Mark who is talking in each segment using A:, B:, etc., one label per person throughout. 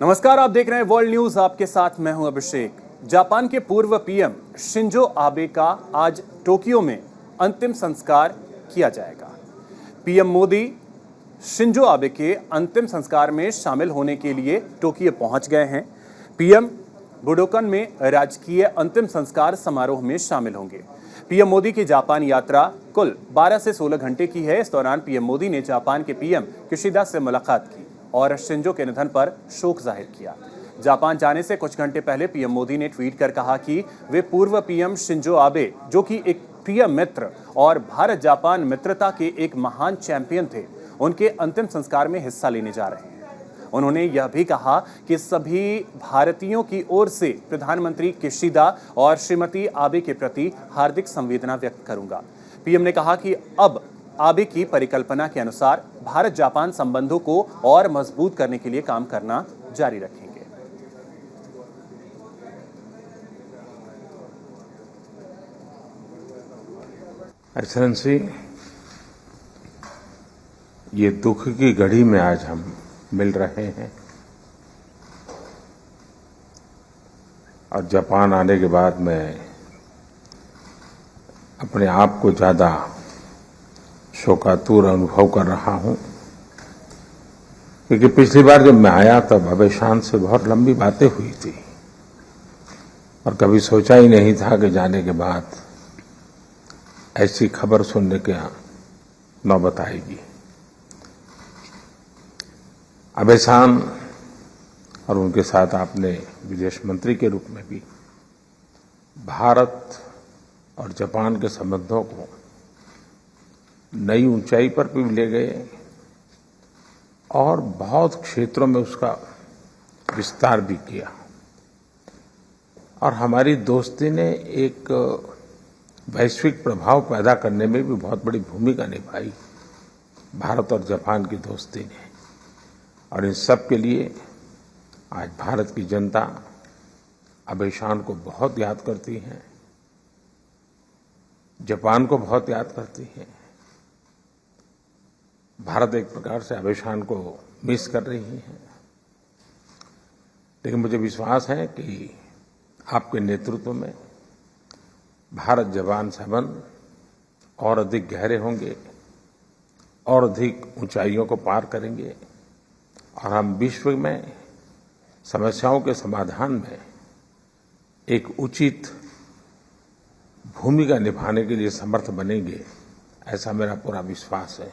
A: नमस्कार, आप देख रहे हैं वर्ल्ड न्यूज। आपके साथ मैं हूं अभिषेक। जापान के पूर्व पीएम शिंजो आबे का आज टोक्यो में अंतिम संस्कार किया जाएगा। पीएम मोदी शिंजो आबे के अंतिम संस्कार में शामिल होने के लिए टोक्यो पहुंच गए हैं। पीएम बुडोकन में राजकीय अंतिम संस्कार समारोह में शामिल होंगे। पीएम मोदी की जापान यात्रा कुल 12 से 16 घंटे की है। इस दौरान पीएम मोदी ने जापान के पीएम किशिदा से मुलाकात की और शिंजो के निधन पर शोक जाहिर किया। जापान जाने से कुछ घंटे पहले पीएम मोदी ने ट्वीट कर कहा कि वे पूर्व पीएम शिंजो आबे, जो कि एक प्रिय मित्र और भारत जापान मित्रता के एक महान चैंपियन थे, उनके अंतिम संस्कार में हिस्सा लेने जा रहे हैं। उन्होंने यह भी कहा कि सभी भारतीयों की ओर से प्रधानमंत्री किशिदा और श्रीमती आबे के प्रति हार्दिक संवेदना व्यक्त करूंगा। पीएम ने कहा कि अब आबे की परिकल्पना के अनुसार भारत जापान संबंधों को और मजबूत करने के लिए काम करना जारी रखेंगे।
B: एक्सेलेंसी, ये दुख की घड़ी में आज हम मिल रहे हैं और जापान आने के बाद मैं अपने आप को ज्यादा शोकातुर अनुभव कर रहा हूं, क्योंकि पिछली बार जब मैं आया तब आबे शान से बहुत लंबी बातें हुई थी और कभी सोचा ही नहीं था कि जाने के बाद ऐसी खबर सुनने के नौबत आएगी। आबे शान और उनके साथ आपने विदेश मंत्री के रूप में भी भारत और जापान के संबंधों को नई ऊंचाई पर भी ले गए और बहुत क्षेत्रों में उसका विस्तार भी किया और हमारी दोस्ती ने एक वैश्विक प्रभाव पैदा करने में भी बहुत बड़ी भूमिका निभाई, भारत और जापान की दोस्ती ने। और इन सब के लिए आज भारत की जनता आबे शान को बहुत याद करती है, जापान को बहुत याद करती है। भारत एक प्रकार से आबे शान को मिस कर रही है, लेकिन मुझे विश्वास है कि आपके नेतृत्व में भारत जापान संबंध और अधिक गहरे होंगे और अधिक ऊंचाइयों को पार करेंगे और हम विश्व में समस्याओं के समाधान में एक उचित भूमिका निभाने के लिए समर्थ बनेंगे, ऐसा मेरा पूरा विश्वास है।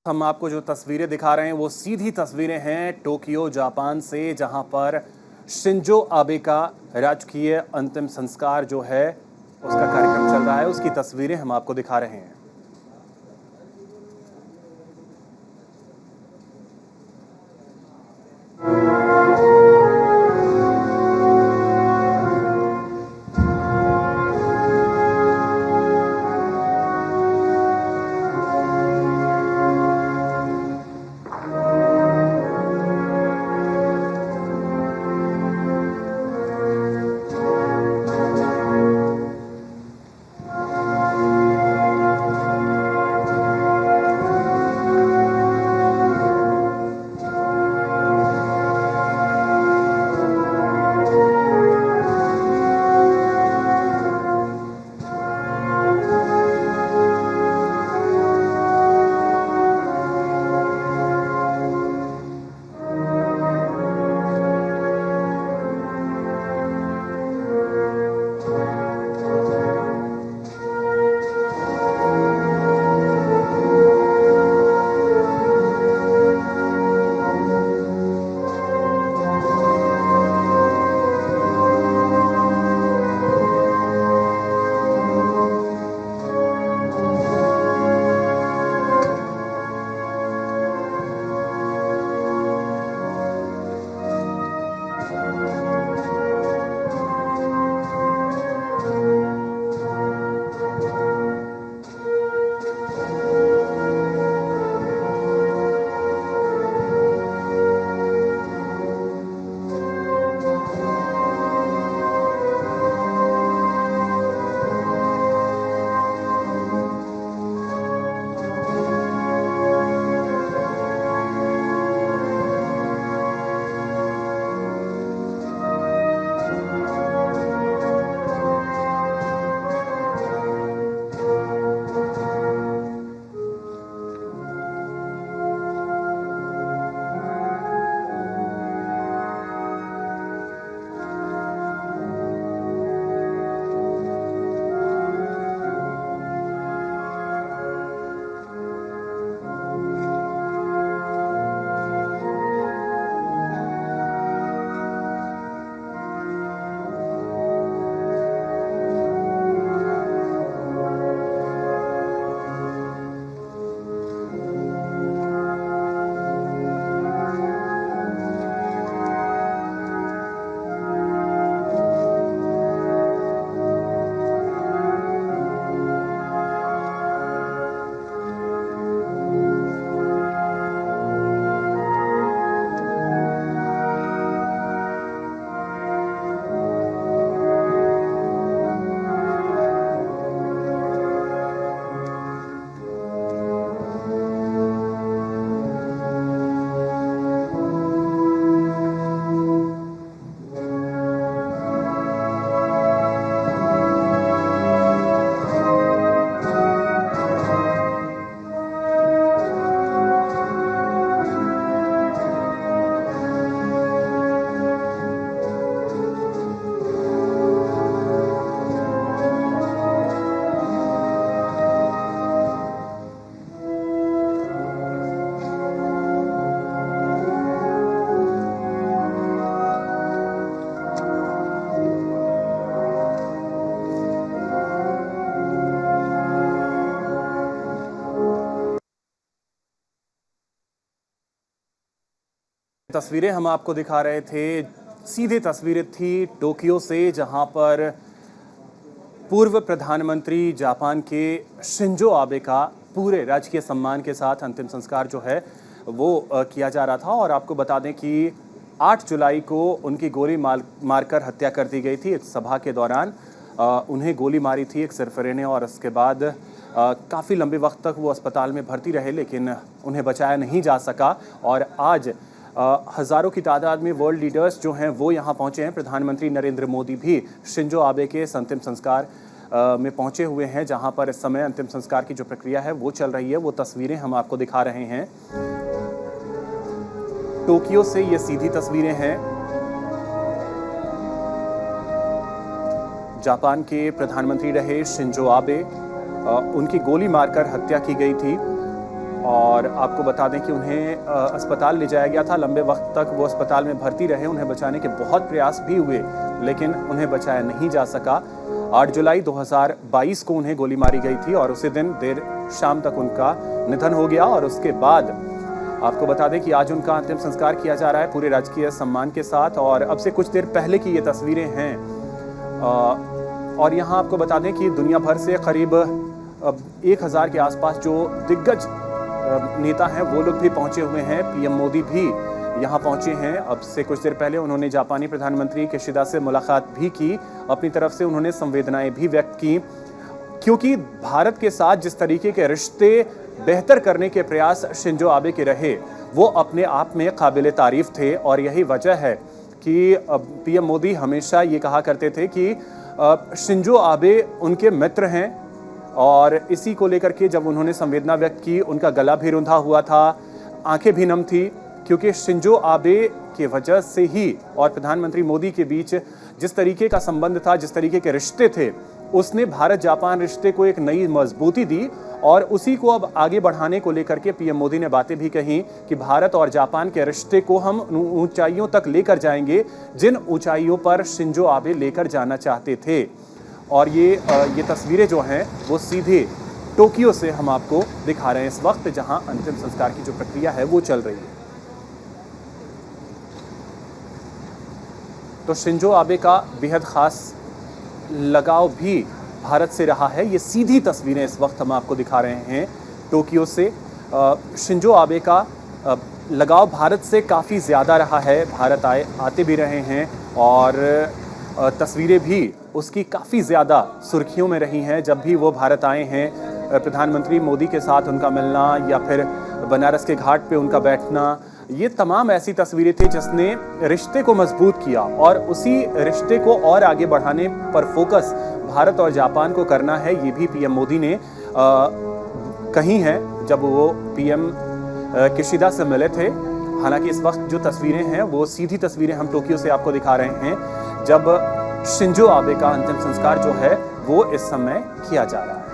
A: हम आपको जो तस्वीरें दिखा रहे हैं वो सीधी तस्वीरें हैं टोक्यो जापान से, जहां पर शिंजो आबे का राजकीय अंतिम संस्कार जो है उसका कार्यक्रम चल रहा है। उसकी तस्वीरें हम आपको दिखा रहे हैं। तस्वीरें हम आपको दिखा रहे थे, सीधे तस्वीरें थी टोक्यो से, जहां पर पूर्व प्रधानमंत्री जापान के शिंजो आबे का पूरे राजकीय सम्मान के साथ अंतिम संस्कार जो है वो किया जा रहा था। और आपको बता दें कि 8 जुलाई को उनकी गोली मारकर हत्या कर दी गई थी। इस सभा के दौरान उन्हें गोली मारी थी एक सरफरे ने, और उसके बाद काफ़ी लंबे वक्त तक वो अस्पताल में भर्ती रहे, लेकिन उन्हें बचाया नहीं जा सका। और आज हज़ारों की तादाद में वर्ल्ड लीडर्स जो हैं वो यहाँ पहुँचे हैं। प्रधानमंत्री नरेंद्र मोदी भी शिंजो आबे के अंतिम संस्कार में पहुँचे हुए हैं, जहाँ पर इस समय अंतिम संस्कार की जो प्रक्रिया है वो चल रही है। वो तस्वीरें हम आपको दिखा रहे हैं टोक्यो से, ये सीधी तस्वीरें हैं। जापान के प्रधानमंत्री रहे शिंजो आबे, उनकी गोली मारकर हत्या की गई थी। और आपको बता दें कि उन्हें अस्पताल ले जाया गया था। लंबे वक्त तक वो अस्पताल में भर्ती रहे, उन्हें बचाने के बहुत प्रयास भी हुए, लेकिन उन्हें बचाया नहीं जा सका। 8 जुलाई 2022 को उन्हें गोली मारी गई थी और उसी दिन देर शाम तक उनका निधन हो गया। और उसके बाद आपको बता दें कि आज उनका अंतिम संस्कार किया जा रहा है पूरे राजकीय सम्मान के साथ। और अब से कुछ देर पहले की ये तस्वीरें हैं। और यहाँ आपको बता दें कि दुनिया भर से करीब 1000 के आसपास जो दिग्गज नेता हैं वो लोग भी पहुंचे हुए हैं। पीएम मोदी भी यहाँ पहुंचे हैं। अब से कुछ देर पहले उन्होंने जापानी प्रधानमंत्री किशिदा से मुलाकात भी की। अपनी तरफ से उन्होंने संवेदनाएं भी व्यक्त की, क्योंकि भारत के साथ जिस तरीके के रिश्ते बेहतर करने के प्रयास शिंजो आबे के रहे वो अपने आप में काबिल तारीफ थे। और यही वजह है कि पीएम मोदी हमेशा ये कहा करते थे कि शिंजो आबे उनके मित्र हैं। और इसी को लेकर के जब उन्होंने संवेदना व्यक्त की, उनका गला भी रुंधा हुआ था, आंखें भी नम थी, क्योंकि शिंजो आबे की वजह से ही और प्रधानमंत्री मोदी के बीच जिस तरीके का संबंध था, जिस तरीके के रिश्ते थे, उसने भारत जापान रिश्ते को एक नई मजबूती दी। और उसी को अब आगे बढ़ाने को लेकर के पीएम मोदी ने बातें भी कही कि भारत और जापान के रिश्ते को हम ऊंचाइयों तक लेकर जाएंगे जिन ऊंचाइयों पर शिंजो आबे लेकर जाना चाहते थे। और ये तस्वीरें जो हैं वो सीधे टोक्यो से हम आपको दिखा रहे हैं इस वक्त, जहां अंतिम संस्कार की जो प्रक्रिया है वो चल रही है। तो शिंजो आबे का बेहद खास लगाव भी भारत से रहा है। ये सीधी तस्वीरें इस वक्त हम आपको दिखा रहे हैं टोक्यो से। शिंजो आबे का लगाव भारत से काफ़ी ज़्यादा रहा है, भारत आते भी रहे हैं और तस्वीरें भी उसकी काफ़ी ज़्यादा सुर्खियों में रही हैं। जब भी वो भारत आए हैं, प्रधानमंत्री मोदी के साथ उनका मिलना या फिर बनारस के घाट पे उनका बैठना, ये तमाम ऐसी तस्वीरें थी जिसने रिश्ते को मजबूत किया। और उसी रिश्ते को और आगे बढ़ाने पर फोकस भारत और जापान को करना है, ये भी पीएम मोदी ने कही है जब वो पीएम किशिदा से मिले थे। हालांकि इस वक्त जो तस्वीरें हैं वो सीधी तस्वीरें हम टोक्यो से आपको दिखा रहे हैं, जब शिंजो आबे का अंतिम संस्कार जो है वो इस समय किया जा रहा है।